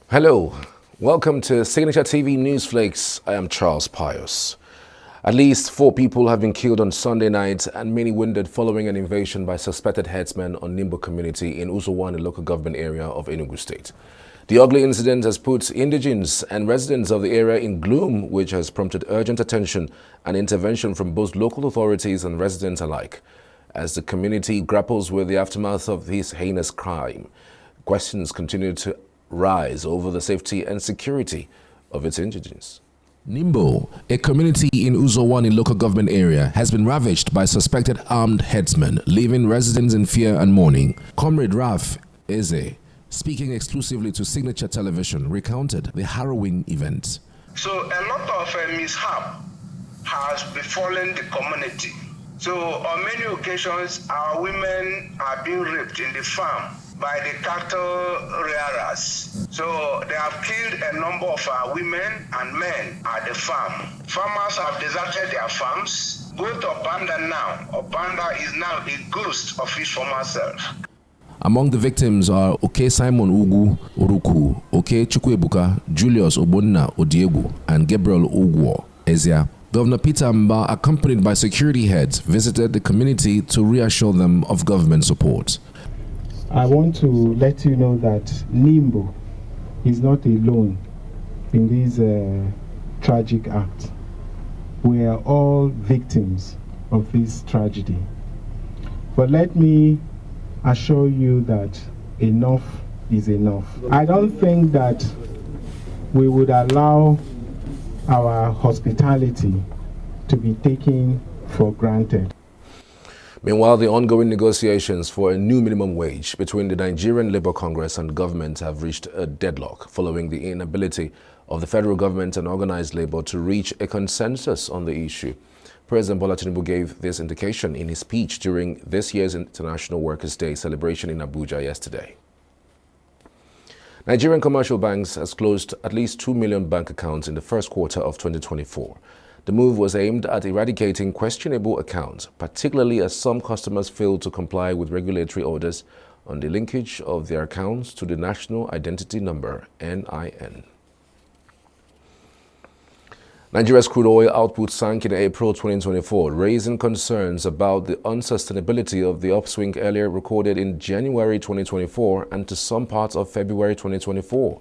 Hello, welcome to Signaturetv News Flakes. I am Charles Pius. At least 4 people have been killed on Sunday night and many wounded following an invasion by suspected herdsmen on Nimbo community in Uzowani local government area of Enugu State. The ugly incident has put indigents and residents of the area in gloom, which has prompted urgent attention and intervention from both local authorities and residents alike. As the community grapples with the aftermath of this heinous crime, questions continue to rise over the safety and security of its indigents. Nimbo, a community in Uzowani local government area, has been ravaged by suspected armed headsmen, leaving residents in fear and mourning. Comrade Raf Eze, speaking exclusively to Signature Television, recounted the harrowing event. So a lot of mishap has befallen the community. So on many occasions, our women are being raped in the farm by the cattle rearers. So they have killed a number of our women and men at the farm. Farmers have deserted their farms. Go to Obanda now. Obanda is now a ghost of his former self. Among the victims are Oke Simon Ugu Uruku, Oke Chukwuebuka, Julius Obonna Odiegu, and Gabriel Ugwo Ezia. Governor Peter Mba, accompanied by security heads, visited the community to reassure them of government support. I want to let you know that Nimbo is not alone in this tragic act. We are all victims of this tragedy. But let me assure you that enough is enough. I don't think that we would allow our hospitality to be taken for granted. Meanwhile, the ongoing negotiations for a new minimum wage between the Nigerian Labour Congress and government have reached a deadlock following the inability of the federal government and organized labor to reach a consensus on the issue. President Bola Tinubu gave this indication in his speech during this year's International Workers' Day celebration in Abuja yesterday. Nigerian commercial banks has closed at least 2 million bank accounts in the first quarter of 2024. The move was aimed at eradicating questionable accounts, particularly as some customers failed to comply with regulatory orders on the linkage of their accounts to the National Identity Number, NIN. Nigeria's crude oil output sank in April 2024, raising concerns about the unsustainability of the upswing earlier recorded in January 2024 and to some parts of February 2024.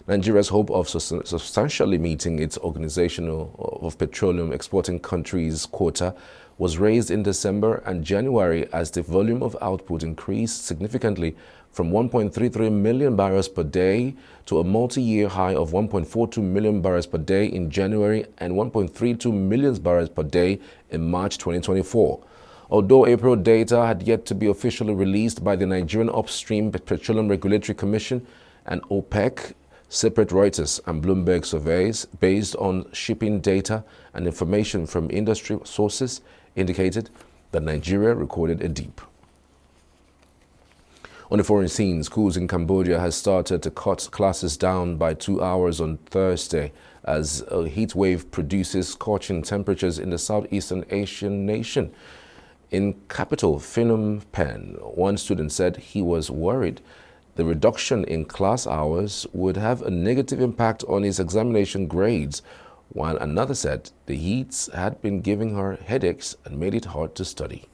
Nigeria's hope of substantially meeting its Organization of Petroleum Exporting Countries quota was raised in December and January as the volume of output increased significantly from 1.33 million barrels per day to a multi-year high of 1.42 million barrels per day in January and 1.32 million barrels per day in March 2024. Although April data had yet to be officially released by the Nigerian Upstream Petroleum Regulatory Commission and OPEC, separate Reuters and Bloomberg surveys based on shipping data and information from industry sources indicated that Nigeria recorded a dip. On the foreign scene, schools in Cambodia has started to cut classes down by 2 hours on Thursday as a heat wave produces scorching temperatures in the Southeastern Asian nation. In capital Phnom Penh, one student said he was worried the reduction in class hours would have a negative impact on his examination grades, while another said the heat had been giving her headaches and made it hard to study.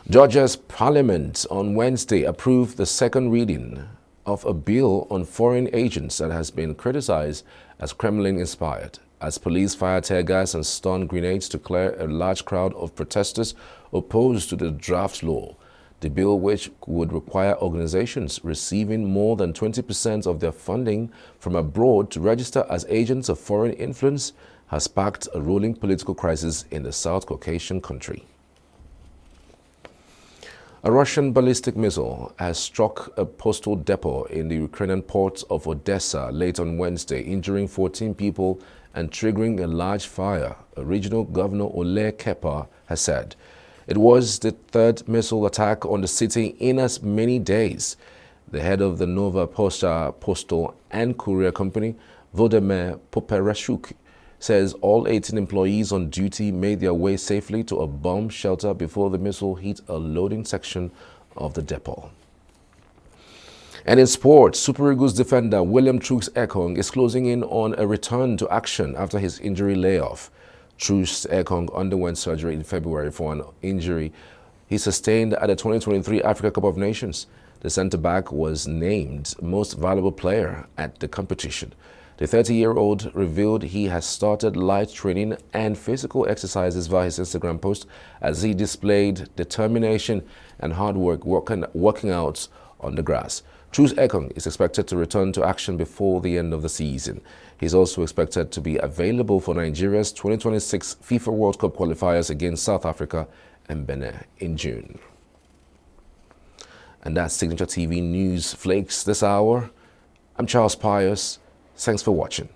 Georgia's parliament on Wednesday approved the second reading of a bill on foreign agents that has been criticized as Kremlin-inspired, as police fired tear gas and stun grenades to clear a large crowd of protesters opposed to the draft law. The bill, which would require organizations receiving more than 20% of their funding from abroad to register as agents of foreign influence, has sparked a rolling political crisis in the South Caucasian country. A Russian ballistic missile has struck a postal depot in the Ukrainian port of Odessa late on Wednesday, injuring 14 people and triggering a large fire, a regional governor Oleg Kepa has said. It was the third missile attack on the city in as many days. The head of the Nova Posta Postal and Courier Company, Volodymyr Poperashuk, says all 18 employees on duty made their way safely to a bomb shelter before the missile hit a loading section of the depot. And in sports, Super Eagles defender William Truex Ekong is closing in on a return to action after his injury layoff. Truex Ekong underwent surgery in February for an injury he sustained at the 2023 Africa Cup of Nations. The centre-back was named most valuable player at the competition. The 30-year-old revealed he has started light training and physical exercises via his Instagram post as he displayed determination and hard work working out on the grass. Truex Ekong is expected to return to action before the end of the season. He's also expected to be available for Nigeria's 2026 FIFA World Cup qualifiers against South Africa and Benin in June. And that's Signature TV News Flakes this hour. I'm Charles Pius. Thanks for watching.